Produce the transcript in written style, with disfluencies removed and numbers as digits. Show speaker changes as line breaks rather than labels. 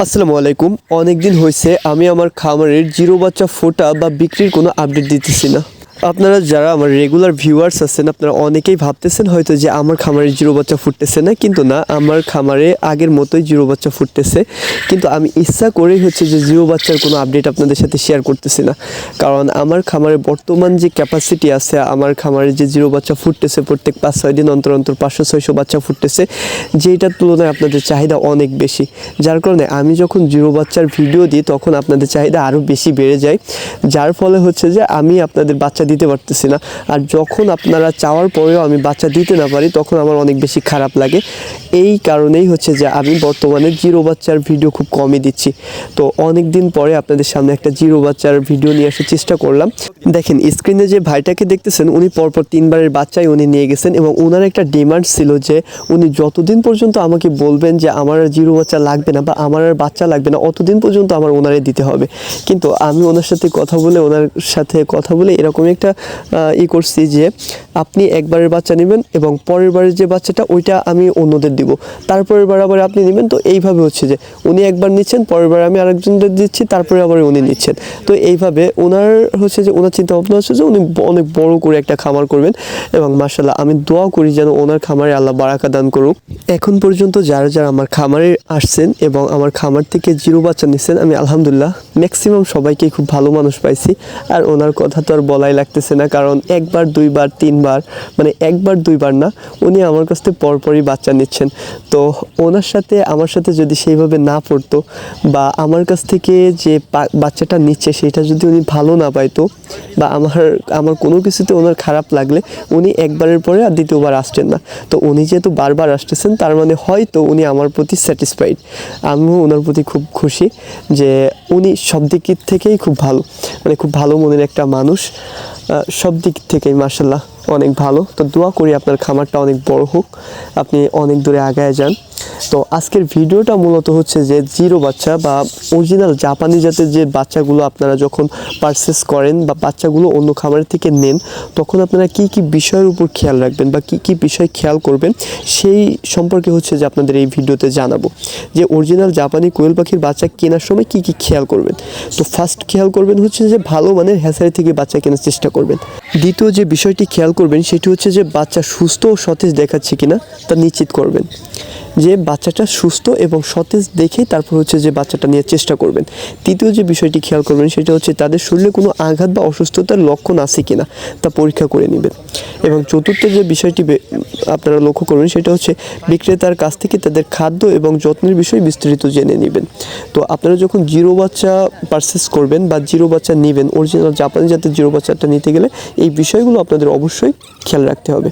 আসসালামু আলাইকুম। অনেক দিন হয়েছে আমি আমার খামারের জিরো বাচ্চা ফোটা বা বিক্রির কোনো আপডেট দিতেছি না। আপনারা যারা আমার রেগুলার ভিউয়ার্স আছেন আপনারা অনেকেই ভাবতেছেন হয়তো যে আমার খামারে জিরো বাচ্চা ফুটতেছে না, কিন্তু না, আমার খামারে আগের মতোই জিরো বাচ্চা ফুটতেছে। কিন্তু আমি ইচ্ছা করেই হচ্ছে যে জিরো বাচ্চার কোনো আপডেট আপনাদের সাথে শেয়ার করতেছি না, কারণ আমার খামারে বর্তমান যে ক্যাপাসিটি আছে, আমার খামারে যে জিরো বাচ্চা ফুটতেছে প্রত্যেক 5-6 দিন অন্তর অন্তর 500-600 বাচ্চা ফুটতেছে, যেটার তুলনায় আপনাদের চাহিদা অনেক বেশি। যার কারণে আমি যখন জিরো বাচ্চার ভিডিও দিই তখন আপনাদের চাহিদা আরও বেশি বেড়ে যায়, যার ফলে হচ্ছে যে আমি আপনাদের বাচ্চা দিতে পারতেছি না। আর যখন আপনারা চাওয়ার পরেও আমি বাচ্চা দিতে না পারি তখন আমার অনেক বেশি খারাপ লাগে। এই কারণেই হচ্ছে যে আমি বর্তমানে জিরো বাচ্চার ভিডিও খুব কমই দিচ্ছি। তো অনেক দিন পরে আপনাদের সামনে একটা জিরো বাচ্চার ভিডিও নিয়ে আসার চেষ্টা করলাম। দেখেন স্ক্রিনে যে ভাইটাকে দেখতেছেন উনি পরপর 3বারের বাচ্চাই উনি নিয়ে গেছেন, এবং ওনার একটা ডিমান্ড ছিল যে উনি যতদিন পর্যন্ত আমাকে বলবেন যে আমার আর জিরো বাচ্চা লাগবে না বা আমার আর বাচ্চা লাগবে না অতদিন পর্যন্ত আমার ওনারে দিতে হবে। কিন্তু আমি ওনার সাথে কথা বলে এরকমই একটা করছি যে আপনি একবারের বাচ্চা নেবেন এবং পরের বারের যে বাচ্চাটা ওইটা আমি অন্যদের দিব, তারপরের বার আবার আপনি নেবেন। তো এইভাবে হচ্ছে যে উনি একবার নিচ্ছেন, পরের বার আমি আরেকজনদের দিচ্ছি, তারপরে আবার উনি নিচ্ছেন। তো এইভাবে ওনার হচ্ছে যে ওনার চিন্তা ভাবনা হচ্ছে যে উনি অনেক বড় করে একটা খামার করবেন, এবং মাশাআল্লাহ আমি দোয়া করি যেন ওনার খামারে আল্লাহ বারাকা দান করুক। এখন পর্যন্ত যারা যারা আমার খামারে আসছেন এবং আমার খামার থেকে জিরো বাচ্চা নিচ্ছেন, আমি আলহামদুলিল্লাহ ম্যাক্সিমাম সবাইকেই খুব ভালো মানুষ পাইছি। আর ওনার কথা তো আর বলাই লাগতেছে না, কারণ একবার দুইবার তিনবার, মানে একবার দুইবার না, উনি আমার কাছ থেকে পরপরই বাচ্চা নিচ্ছেন। তো ওনার সাথে আমার সাথে যদি সেইভাবে না পড়তো বা আমার কাছ থেকে যে বাচ্চাটা নিচ্ছে সেটা যদি উনি ভালো না পাইতো বা আমার কোনো কিছুতে ওনার খারাপ লাগলে উনি একবারের পরে আর দ্বিতীয়বার আসছেন না। তো উনি যেহেতু বারবার আসতেছেন তার মানে হয়তো উনি আমার প্রতি স্যাটিসফাইড। আমিও ওনার প্রতি খুব খুশি যে উনি সব দিক থেকেই খুব ভালো, মানে খুব ভালো মনের একটা মানুষ, সব দিক থেকেই মাশাআল্লাহ অনেক ভালো। তো দোয়া করি আপনার খামারটা অনেক বড় হোক, আপনি অনেক দূরে আগায় যান। তো আজকের ভিডিওটা মূলত হচ্ছে যে জিরো বাচ্চা বা অরিজিনাল জাপানি জাতের যে বাচ্চাগুলো আপনারা যখন পারচেস করেন বা বাচ্চাগুলো অন্য খামারের থেকে নেন তখন আপনারা কি কি বিষয়ের উপর খেয়াল রাখবেন বা কি কি বিষয় খেয়াল করবেন সেই সম্পর্কে হচ্ছে যে আপনাদের এই ভিডিওতে জানাবো। যে অরিজিনাল জাপানি কোয়েল পাখির বাচ্চা কেনার সময় কি কি খেয়াল করবেন। তো ফার্স্ট খেয়াল করবেন হচ্ছে যে ভালো মানের হ্যাচারি থেকে বাচ্চা কেনার চেষ্টা করবেন। দ্বিতীয় যে বিষয়টি খেয়াল করবেন সেটি হচ্ছে যে বাচ্চা সুস্থ ও সতেজ দেখাচ্ছে কিনা তা নিশ্চিত করবেন। যে বাচ্চাটা সুস্থ এবং সতেজ দেখেই তারপর হচ্ছে যে বাচ্চাটা নিয়ে চেষ্টা করবেন। তৃতীয় যে বিষয়টি খেয়াল করবেন সেটা হচ্ছে তাদের শরীরে কোনো আঘাত বা অসুস্থতার লক্ষণ আছে কিনা তা পরীক্ষা করে নেবেন। এবং চতুর্থ যে বিষয়টি আপনারা লক্ষ্য করবেন সেটা হচ্ছে বিক্রেতার কাছ থেকে তাদের খাদ্য এবং যত্নের বিষয়ে বিস্তারিত জেনে নেবেন। তো আপনারা যখন জিরো বাচ্চা পারচেস করবেন বা জিরো বাচ্চা নেবেন, অরিজিনাল জাপানি জাতের জিরো বাচ্চাটা নিতে গেলে এই বিষয়গুলো আপনাদের অবশ্যই খেয়াল রাখতে হবে।